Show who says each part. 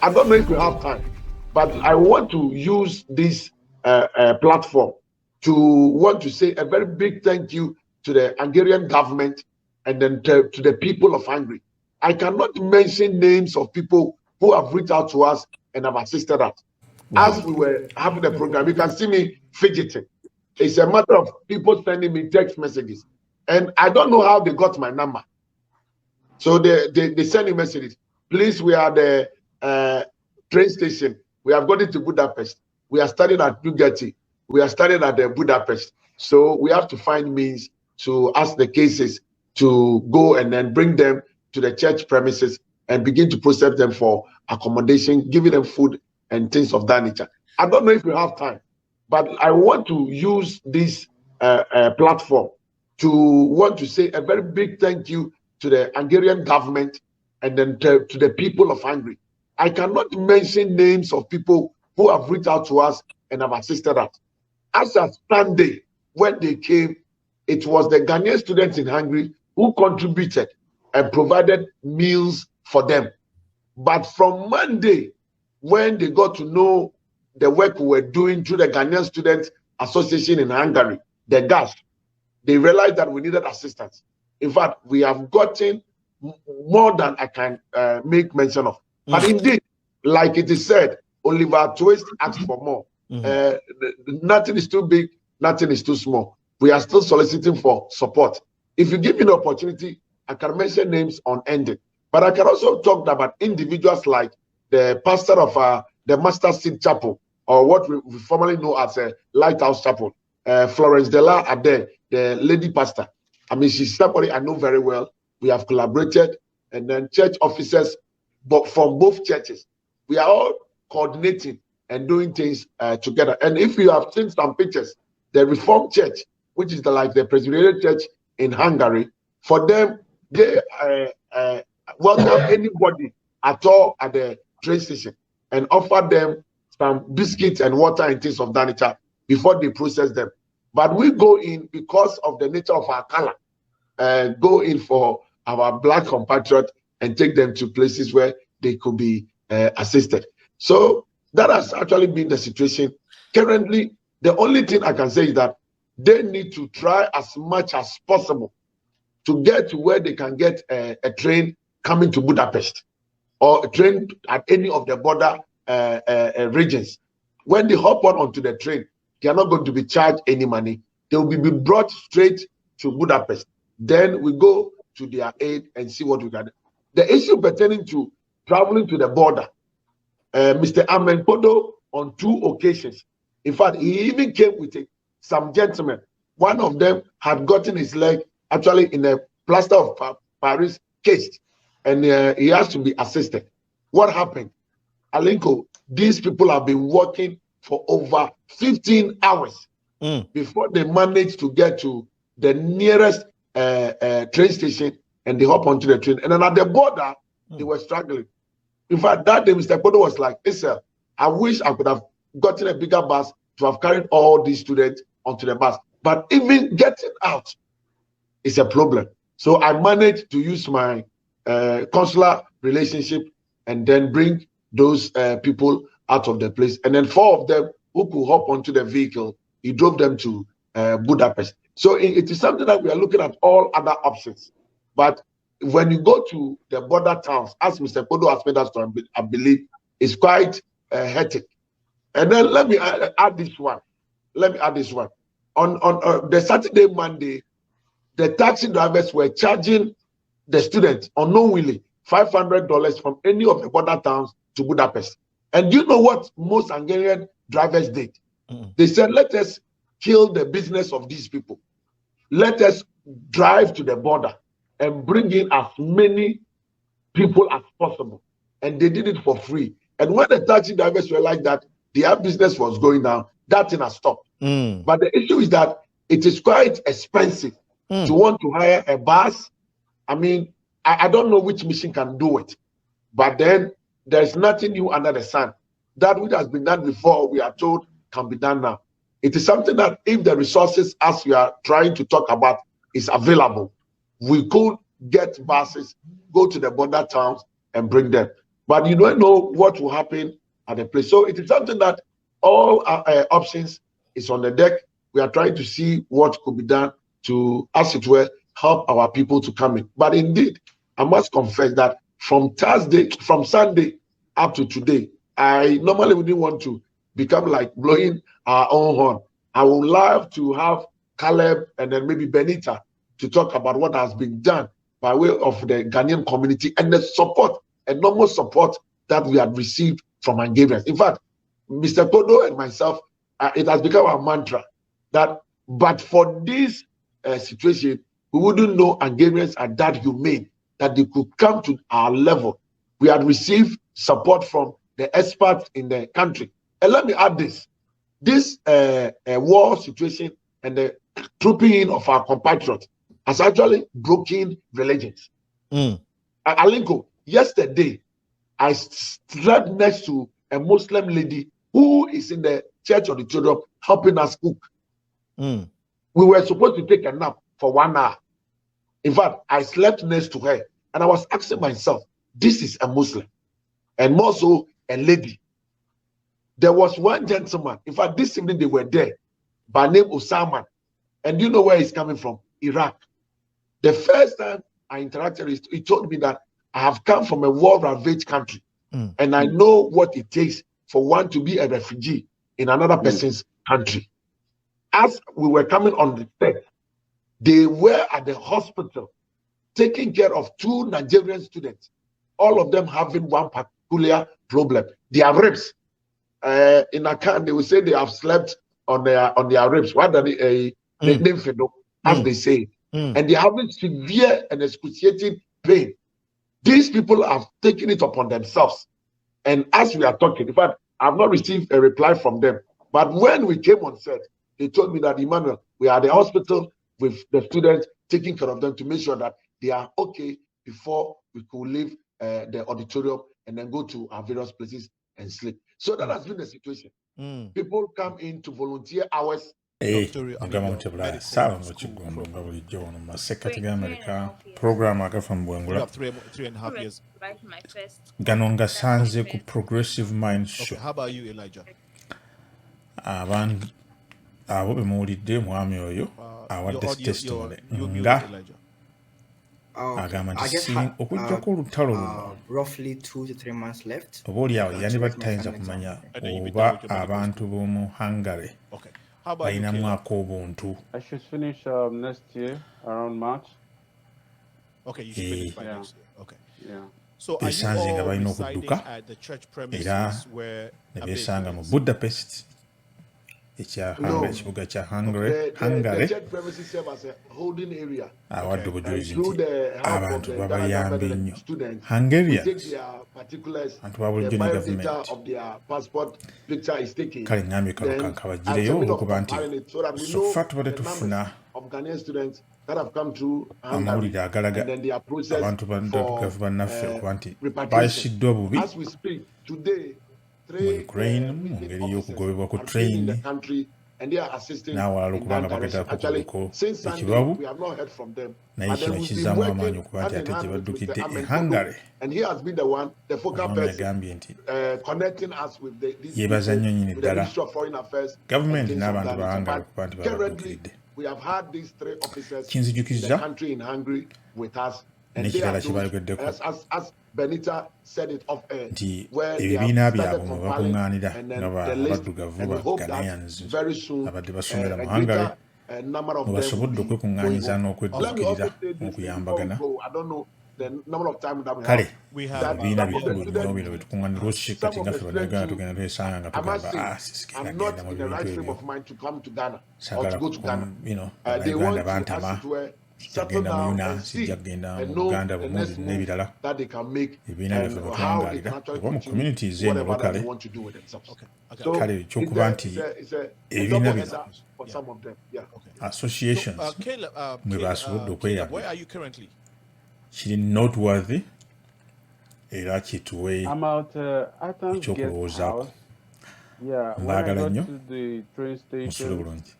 Speaker 1: I don't know if we have time, but I want to use this platform to say a very big thank you to the Hungarian government and then to the people of Hungary. I cannot mention names of people who have reached out to us and have assisted us.
Speaker 2: Wow.
Speaker 1: As we were having the program, you can see me fidgeting. It's a matter of people sending me text messages. And I don't know how they got my number. So they send me messages. Please, we are the train station. We have got it to Budapest. We are studying at Bugatti. We are studying at the Budapest. So we have to find means to ask the cases to go and then bring them to the church premises and begin to process them for accommodation, giving them food and things of that nature. I don't know if we have time, but I want to use this platform to say a very big thank you to the Hungarian government and then to the people of Hungary. I cannot mention names of people who have reached out to us and have assisted us. As of Sunday, when they came, it was the Ghanaian students in Hungary who contributed and provided meals for them. But from Monday, when they got to know the work we were doing through the Ghanaian Students Association in Hungary, the GAS, they realized that we needed assistance. In fact, we have gotten more than I can make mention of. But indeed, like it is said, Oliver Twist asked for more. Nothing is too big, nothing is too small. We are still soliciting for support. If you give me the opportunity, I can mention names on ending. But I can also talk about individuals like the pastor of the Master Seed Chapel, or what we formerly know as a Lighthouse Chapel, Florence Della Ade, the lady pastor. I mean, she's somebody I know very well. We have collaborated, and then church officers, but from both churches, we are all coordinating and doing things together. And if you have seen some pictures, the Reformed Church, which is like the Presbyterian Church in Hungary, for them, they welcome anybody at all at the train station and offer them some biscuits and water and things of that nature before they process them. But we go in because of the nature of our color, go in for our black compatriots and take them to places where they could be assisted. So that has actually been the situation. Currently, the only thing I can say is that they need to try as much as possible to get to where they can get a train coming to Budapest or a train at any of the border regions. When they hop onto the train, they are not going to be charged any money. They will be brought straight to Budapest. Then we go to their aid and see what we can do. The issue pertaining to traveling to the border, Mr. Amenpodo on 2 occasions. In fact, he even came with some gentlemen. One of them had gotten his leg actually in a plaster of Paris case, and he has to be assisted. What happened? Alinko, these people have been working for over 15 hours before they managed to get to the nearest train station, and they hop onto the train. And then at the border, they were struggling. In fact, that day, Mr. Podo was like, listen, I wish I could have gotten a bigger bus to have carried all these students onto the bus. But even getting out is a problem. So I managed to use my consular relationship and then bring those people out of the place. And then 4 of them who could hop onto the vehicle, he drove them to Budapest. So it is something that we are looking at all other options. But when you go to the border towns, as Mr. Podo has made us to, I believe, it's quite hectic. And then let me add this one. On the Saturday, Monday, the taxi drivers were charging the students unknowingly $500 from any of the border towns to Budapest. And you know what most Hungarian drivers did? They said, let us kill the business of these people. Let us drive to the border and bring in as many people as possible. And they did it for free. And when the taxi drivers were like that, their business was going down. That thing has stopped. But the issue is that it is quite expensive to want to hire a bus. I mean, I don't know which mission can do it. But then there's nothing new under the sun. That which has been done before, we are told, can be done now. It is something that if the resources, as we are trying to talk about, is available, we could get buses, go to the border towns and bring them. but you don't know what will happen at the place. So it is something that all options is on the deck. We are trying to see what could be done to, as it were, help our people to come in. But indeed, I must confess that from Sunday up to today, I normally wouldn't want to become like blowing our own horn. I would love to have Caleb and then maybe Benita to talk about what has been done by way of the Ghanaian community and the support, enormous support that we have received from Hungarians. In fact, Mr. Kodo and myself, it has become our mantra that, but for this situation, we wouldn't know Hungarians are that humane that they could come to our level. We had received support from the experts in the country. And let me add this war situation and the trooping in of our compatriots has actually broken religions. Alinko, yesterday, I slept next to a Muslim lady who is in the church auditorium helping us cook. We were supposed to take a nap for 1 hour. In fact, I slept next to her and I was asking myself, this is a Muslim and more so a lady. There was one gentleman, in fact, this evening they were there, by name Osama. And you know where he's coming from? Iraq. The first time I interacted with him, he told me that I have come from a war-ravaged country and I know what it takes for one to be a refugee in another person's country. As we were coming on the set, they were at the hospital taking care of 2 Nigerian students, all of them having one particular problem. Their ribs. In Akan, they will say they have slept on their ribs, rather as they say, and they're having severe and excruciating pain. These people have taken it upon themselves. And as we are talking, in fact, I've not received a reply from them. But when we came on set, they told me that, Emmanuel, we are at the hospital with the students, taking care of them to make sure that they are okay before we could leave the auditorium and then go to our various places and sleep. So that has been the situation. People come in to volunteer hours.
Speaker 2: Program aga from Bwengula.
Speaker 3: 3.5 years.
Speaker 2: Ganonga sanze ku progressive mind show.
Speaker 3: How about you, Elijah?
Speaker 2: Abantu abo bemuwulidde mwami oyo awadde testimony nga agamba nti okujjako olutalo luno
Speaker 4: roughly 2 to 3 months left.
Speaker 2: oba oli awo yandibadde tayinza kumanya oba abantu b'omu Hungary balinamu ak'obuntu.
Speaker 5: I should finish next year around March.
Speaker 3: Okay, you should finish by next year. Okay.
Speaker 5: Yeah.
Speaker 3: So are you
Speaker 2: Besanze nga
Speaker 3: all
Speaker 2: balina
Speaker 3: residing
Speaker 2: okudduka
Speaker 3: at the church
Speaker 2: era
Speaker 3: premises where
Speaker 2: ne
Speaker 3: a
Speaker 2: beesanga mu
Speaker 3: business?
Speaker 2: Budapest ekibuga kya Hungary
Speaker 1: The church premises serve as a holding area.
Speaker 2: awadde obujulizi
Speaker 1: Through
Speaker 2: nti
Speaker 1: the help of
Speaker 2: abantu
Speaker 1: the
Speaker 2: babayambye
Speaker 1: Ghana
Speaker 2: nnyo
Speaker 1: students, we
Speaker 2: Hungarians
Speaker 1: take their particulars,
Speaker 2: abantu ba
Speaker 1: the
Speaker 2: bulijjo ne
Speaker 1: biodata
Speaker 2: gavumenti
Speaker 1: of their passport picture is taken.
Speaker 2: kale ngambye kano
Speaker 1: Then,
Speaker 2: kankabagireyo
Speaker 1: as a bit of
Speaker 2: olwokuba nti
Speaker 1: compiling it so that we
Speaker 2: so
Speaker 1: know
Speaker 2: ffa tubadde
Speaker 1: the numbers
Speaker 2: tufuna
Speaker 1: of Ghanaian students that have come through Hungary,
Speaker 2: amawulire agalaga
Speaker 1: and then they are processed
Speaker 2: abantu baddugavu
Speaker 1: for
Speaker 2: bannaffe okuba nti
Speaker 1: repatriation.
Speaker 2: bayisiddwa bubi
Speaker 1: As we speak today,
Speaker 2: mu Ukraine mu ngeri y'okugobebwa ku train n'awalala okubanga bagezaako okudduko ekibabu naye kino kizzaamu amaanyi okuba nti ate gye baddukidde e Hungary. Omwami yagambye nti yeebaza nnyo nnyini ddala gavumenti n'abantu ba Hungary okuba nti babaddukiridde. Kinzijukizza n'ekirala kye bayogeddeko nti ebibiina byabwe mwe bakuŋŋaanira nga baddugavu ba Ghanaians abadde basomera mu Hungary mwe basobodde okwekuŋŋaanyiza n'okweddukirira n'okuyambagana. Kale ebibiina bikulu nnyo bino bwe tukuŋŋaanira osi kati nga ffe bannayuganda tugenda twesanga nga tugamba sisigenda genda mu bintu ebyo saagala bannayuganda bantama sijjagenda mu UNA sijja kugenda mu Buganda bumuzi n'ebirala ebibiina byaffe bwe tuwangalira oba mu communities eno lokale. Kale ekyokuba nti ebibiina bino associations mwe basobodde okweyambira kiri noteworthy era kituwe ekyokulowoozaako. Mbaagala nnyo musule bulungi.